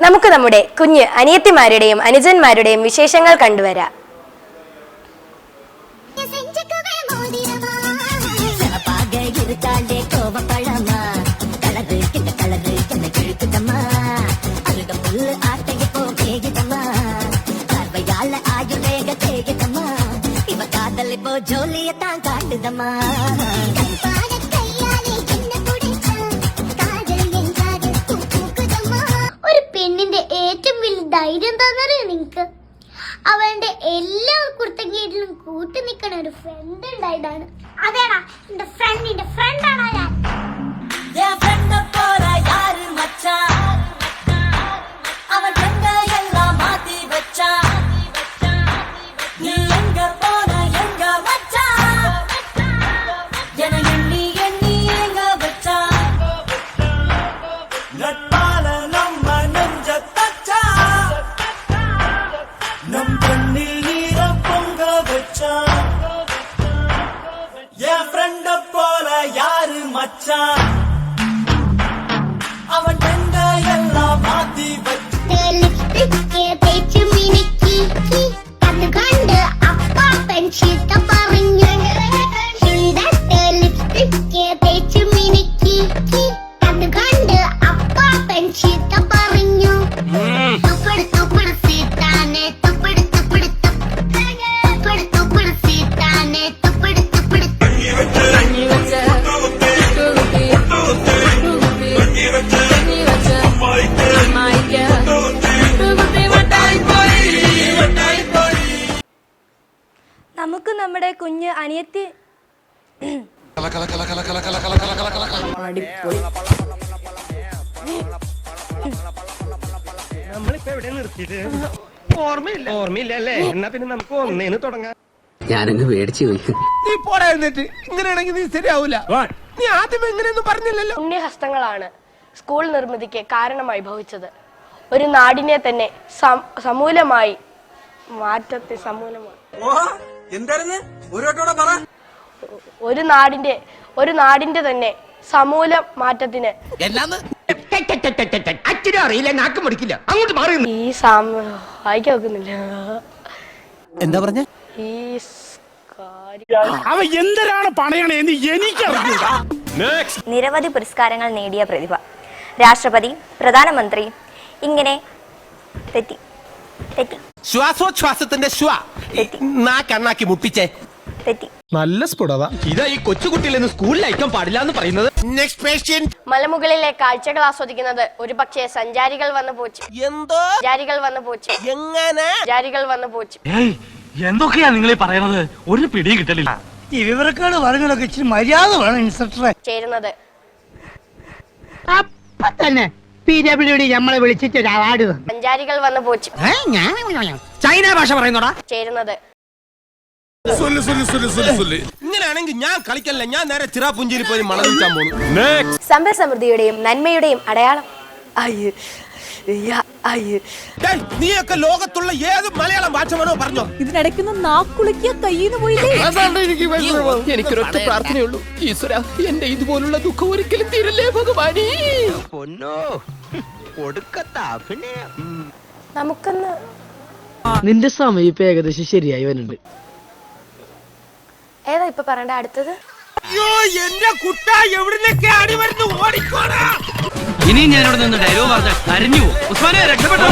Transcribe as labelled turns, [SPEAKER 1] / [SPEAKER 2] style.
[SPEAKER 1] നമുക്ക് നമ്മുടെ കുഞ്ഞ് അനിയത്തിമാരുടെയും അനുജന്മാരുടെയും വിശേഷങ്ങൾ കണ്ടുവരാം.
[SPEAKER 2] ഒരു പെണ്ണിന്റെ ഏറ്റവും വലിയ ധൈര്യം എന്താണെന്നറിയോ നിങ്ങക്ക്? അവന്റെ എല്ലാ കുർത്തങ്കേട്ടിലും കൂട്ടി നിൽക്കണ ഒരു ഫ്രണ്ട് ഉണ്ടായതാണ്. അതേടാ എന്റെ ഫ്രണ്ടിന്റെ ഫ്രണ്ടാണ് ഞാൻ.
[SPEAKER 1] നമുക്ക് നമ്മുടെ കുഞ്ഞ് അനിയത്തി
[SPEAKER 3] ഓർമ്മയില്ലല്ലേ? എന്നാ പിന്നെ നമുക്ക് ഒന്നേന്ന് തുടങ്ങാം.
[SPEAKER 4] ഞാനങ്ങ് പേടിച്ചു പോയി.
[SPEAKER 3] നീ പോടാ എന്നിട്ട്. ഇങ്ങനെയാണെങ്കിൽ നീ ശരിയാവൂല. നീ ആദ്യം എങ്ങനെയൊന്നും പറഞ്ഞില്ലല്ലോ.
[SPEAKER 1] പുണ്യഹസ്തങ്ങളാണ് സ്കൂൾ നിർമ്മിതിക്ക് കാരണമായി ഭവിച്ചത്. ഒരു നാടിനെ തന്നെ സമൂലമായി മാറ്റത്തെ ഒരു നാടിന്റെ തന്നെ സമൂല മാറ്റത്തിന്
[SPEAKER 3] അറിയില്ല, നാക്കം പഠിക്കില്ല, അങ്ങോട്ട് മാറി.
[SPEAKER 1] ഈ വായിക്കാൻ വെക്കുന്നില്ല.
[SPEAKER 5] എന്താ പറഞ്ഞ
[SPEAKER 3] അവ എന്തിനാണ് പണയണേന്ന് എനിക്കറിയില്ല.
[SPEAKER 6] നിരവധി പുരസ്കാരങ്ങൾ നേടിയ പ്രതിഭ, രാഷ്ട്രപതി, പ്രധാനമന്ത്രി, ഇങ്ങനെ തെറ്റി തെറ്റി
[SPEAKER 3] ശ്വാസോച്ഛ്വാസത്തിന്റെ നാക്കി മുട്ടിച്ചേ
[SPEAKER 6] തെറ്റി.
[SPEAKER 3] നല്ല സ്ഫുടത. ഇതാ ഈ കൊച്ചുകുട്ടിയിൽ സ്കൂളിൽ അയക്കാൻ പാടില്ല എന്ന് പറയുന്നത്. Next patient.
[SPEAKER 1] മലമുകളിലെ കാഴ്ചകൾ ആസ്വദിക്കുന്നത് ഒരു പക്ഷേ സഞ്ചാരികൾ വന്നു പോച്ചു.
[SPEAKER 7] എന്തൊക്കെയാ നിങ്ങൾ പറയുന്നത്? ഒരു പിടിയും കിട്ടലില്ല.
[SPEAKER 5] ഈ വിവരക്കാട് പറഞ്ഞതൊക്കെ ഇച്ചിരി മര്യാദ വേണം ഇൻസ്പെക്ടറെ.
[SPEAKER 1] ചേരുന്നത്
[SPEAKER 5] അപ്പൊ തന്നെ PWD നമ്മളെ വിളിച്ചിട്ട് ഒരു അവാർഡ് തന്നു.
[SPEAKER 1] സഞ്ചാരികൾ വന്നു പോച്ചു.
[SPEAKER 5] ചൈന ഭാഷ പറയുന്നോടാ.
[SPEAKER 1] ചേരുന്നത്
[SPEAKER 3] ഇങ്ങനെയാണെങ്കിൽ ഞാൻ കളിക്കല്ല, ഞാൻ നേരെ ചിറാപുഞ്ചിയിൽ പോയി മണം വിൽക്കാൻ പോകുന്നു.
[SPEAKER 1] സമ്പൽ സമൃദ്ധിയുടെയും നന്മയുടെയും അടയാളം.
[SPEAKER 3] നീയൊക്കെ ലോകത്തുള്ള ഏത് മലയാളം ഭാഷ വേണോ പറഞ്ഞോ.
[SPEAKER 8] ഇതിനിടയ്ക്കൊന്നും നാക്കുളിക്കുക കയ്യിന്ന് പോയില്ലേ?
[SPEAKER 7] എനിക്കൊരൊറ്റ പ്രാർത്ഥനയുള്ളൂ, ഈശ്വര എന്റെ ഇതുപോലുള്ള ദുഃഖം ഒരിക്കലും തീരല്ലേ ഭഗവാനേ.
[SPEAKER 1] നമുക്കൊന്ന്
[SPEAKER 5] നിന്റെ സമയം ഇപ്പൊ ഏകദേശം ശരിയായി വരുന്നുണ്ട്.
[SPEAKER 1] ഏതാ ഇപ്പൊ പറയണ്ട അടുത്തത്?
[SPEAKER 3] എന്റെ കുട്ട എവിടുന്നൊക്കെ അടി വരുന്നു, ഓടിക്കോടാ.
[SPEAKER 7] ഇനി ഞാനിവിടെ നിന്ന് ഡയലോഗ് പറഞ്ഞ കരഞ്ഞു. ഉസ്മാനെ രക്ഷപ്പെട്ടോ.